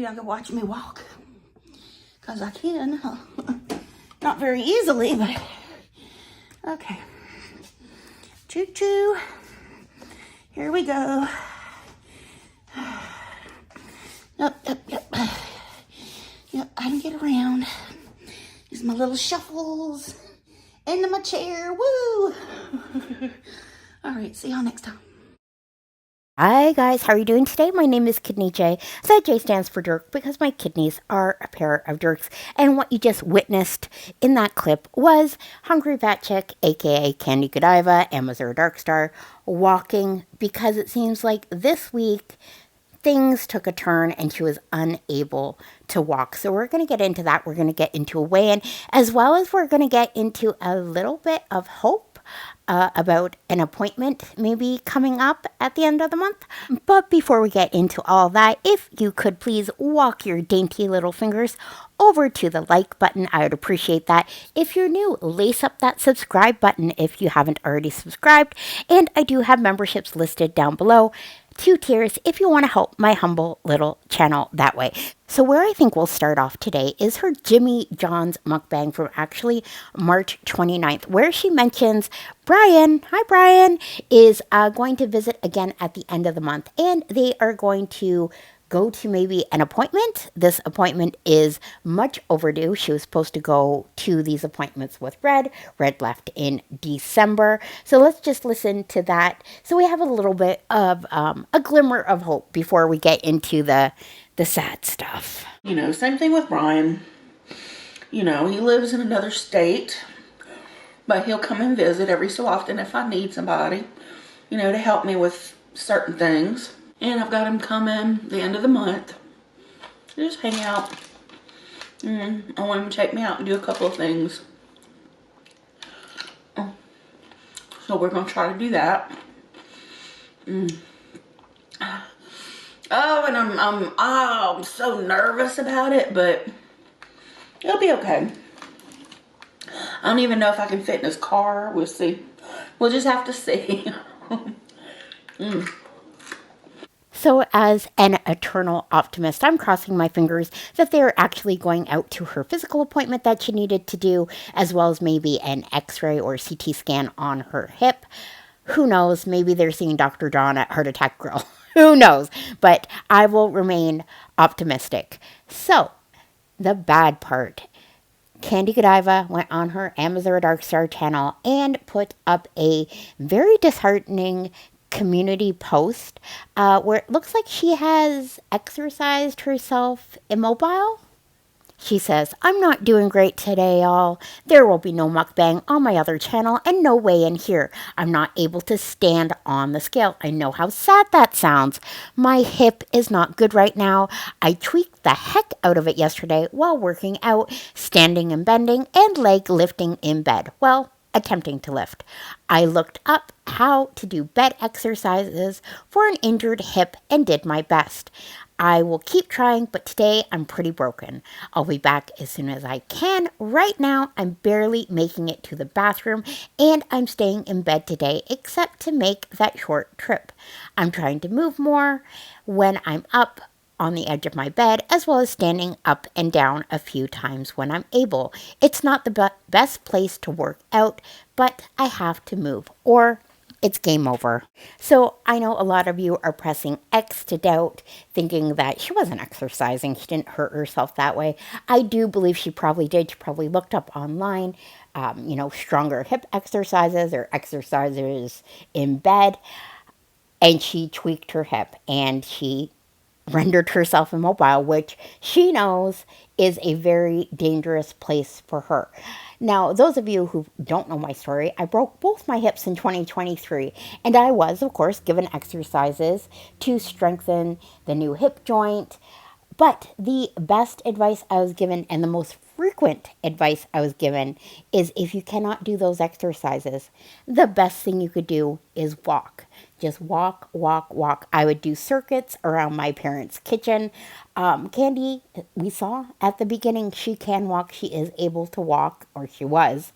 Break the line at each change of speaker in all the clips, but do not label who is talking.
y'all can watch me walk. Because I can. Not very easily, but okay. Choo-choo. Here we go. Yep. Yep, I can get around. Use my little shuffles into my chair. Woo! All right, see y'all next time.
Hi guys, how are you doing today? My name is Kidneyjay. That J stands for Dirk because my kidneys are a pair of dirks. And what you just witnessed in that clip was Hungry Fatchick, aka Candy Godiva, Amezura Darkstar, walking because it seems like this week things took a turn and she was unable to walk. So we're going to get into that. We're going to get into a weigh-in, as well as we're going to get into a little bit of hope about an appointment maybe coming up at the end of the month. But before we get into all that, if you could please walk your dainty little fingers over to the like button, I would appreciate that. If you're new, lace up that subscribe button if you haven't already subscribed. And I do have memberships listed down below. 2 tiers if you want to help my humble little channel that way. So where I think we'll start off today is her Jimmy John's mukbang from actually March 29th, where she mentions Brian, hi Brian, is going to visit again at the end of the month, and they are going to go to maybe an appointment. This appointment is much overdue. She was supposed to go to these appointments with Red. Red left in December. So let's just listen to that. So we have a little bit of a glimmer of hope before we get into the sad stuff.
You know, same thing with Brian. You know, he lives in another state, but he'll come and visit every so often if I need somebody, you know, to help me with certain things. And I've got him coming the end of the month. Just hang out. I want him to take me out and do a couple of things. So we're going to try to do that. Oh, and I'm so nervous about it, but it'll be okay. I don't even know if I can fit in his car. We'll see. We'll just have to see.
So as an eternal optimist, I'm crossing my fingers that they're actually going out to her physical appointment that she needed to do, as well as maybe an x-ray or CT scan on her hip. Who knows? Maybe they're seeing Dr. John at Heart Attack Grill. Who knows? But I will remain optimistic. So, the bad part. Candy Godiva went on her Amezura Darkstar channel and put up a very disheartening community post where it looks like she has exercised herself immobile. She says, I'm not doing great today, y'all. There will be no mukbang on my other channel and no weigh-in here. I'm not able to stand on the scale. I know how sad that sounds. My hip is not good right now. I tweaked the heck out of it yesterday while working out, standing and bending, and leg lifting in bed. Well, attempting to lift. I looked up how to do bed exercises for an injured hip and did my best. I will keep trying, but today I'm pretty broken. I'll be back as soon as I can. Right now, I'm barely making it to the bathroom, and I'm staying in bed today, except to make that short trip. I'm trying to move more when I'm up on the edge of my bed, as well as standing up and down a few times when I'm able. It's not the best place to work out, but I have to move, or it's game over. So I know a lot of you are pressing X to doubt, thinking that she wasn't exercising, she didn't hurt herself that way. I do believe she probably did. She probably looked up online, stronger hip exercises or exercises in bed, and she tweaked her hip, and she rendered herself immobile, which she knows is a very dangerous place for her. Now, those of you who don't know my story, I broke both my hips in 2023, and I was, of course, given exercises to strengthen the new hip joint. But the best advice I was given, and the most frequent advice I was given, is if you cannot do those exercises, the best thing you could do is walk. Just walk, walk, walk. I would do circuits around my parents' kitchen. Candy, we saw at the beginning, she can walk. She is able to walk, or she was.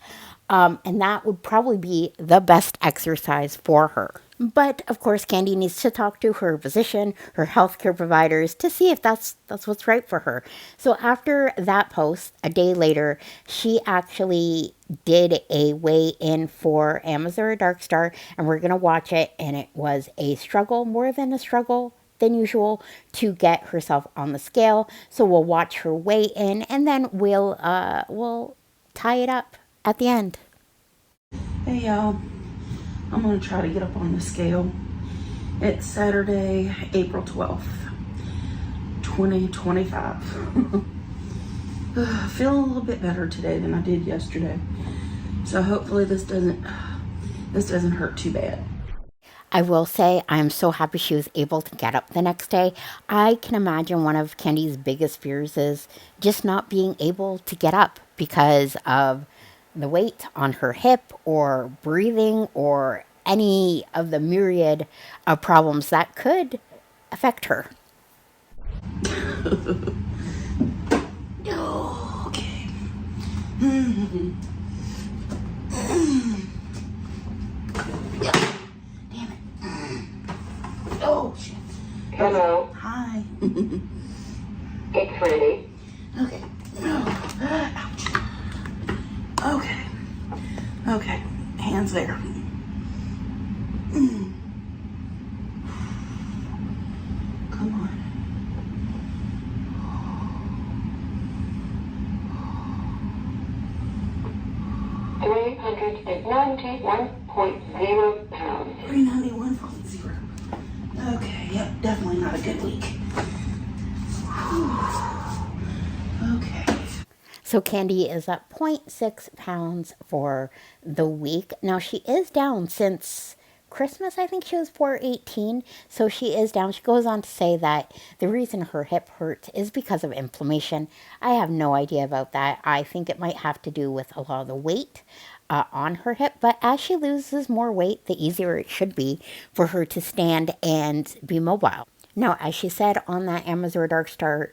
And that would probably be the best exercise for her. But of course, Candy needs to talk to her physician, her healthcare providers to see if that's what's right for her. So after that post, a day later, she actually did a weigh-in for Amezura Darkstar, and we're gonna watch it. And it was a struggle, more than a struggle than usual, to get herself on the scale. So we'll watch her weigh in, and then we'll tie it up at the end.
Hey y'all, I'm gonna try to get up on the scale. It's Saturday, April 12th, 2025. Feeling a little bit better today than I did yesterday. So hopefully this doesn't hurt too bad.
I will say I am so happy she was able to get up the next day. I can imagine one of Candy's biggest fears is just not being able to get up because of the weight on her hip or breathing or any of the myriad of problems that could affect her.
Okay. Damn it. Oh, shit.
Hello.
Hi.
It's ready.
Okay. Ouch. Okay. Okay. Hands there. Come on.
391.0 pounds.
391.0. Okay, yep, definitely not a good week. Okay.
So Candy is at 0.6 pounds for the week. Now she is down since Christmas. I think she was 418. So she is down. She goes on to say that the reason her hip hurts is because of inflammation. I have no idea about that. I think it might have to do with a lot of the weight on her hip. But as she loses more weight, the easier it should be for her to stand and be mobile. Now, as she said on that Amezura Darkstar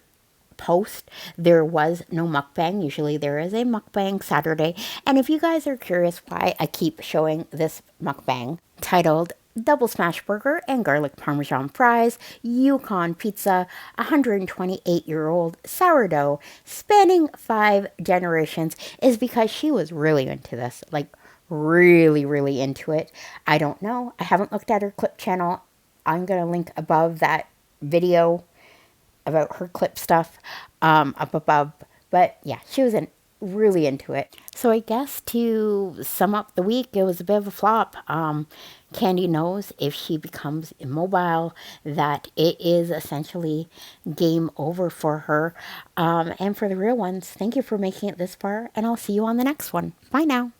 post, there was no mukbang. Usually there is a mukbang Saturday. And if you guys are curious why I keep showing this mukbang titled Double Smash Burger and Garlic Parmesan Fries, Yukon Pizza, 128-year-old sourdough, spanning 5 generations, is because she was really into this. Like, really, really into it. I don't know. I haven't looked at her clip channel. I'm going to link above that video about her clip stuff up above. But yeah, she was really into it. So I guess to sum up the week, it was a bit of a flop. Candy knows if she becomes immobile that it is essentially game over for her. And for the real ones, thank you for making it this far, and I'll see you on the next one. Bye now.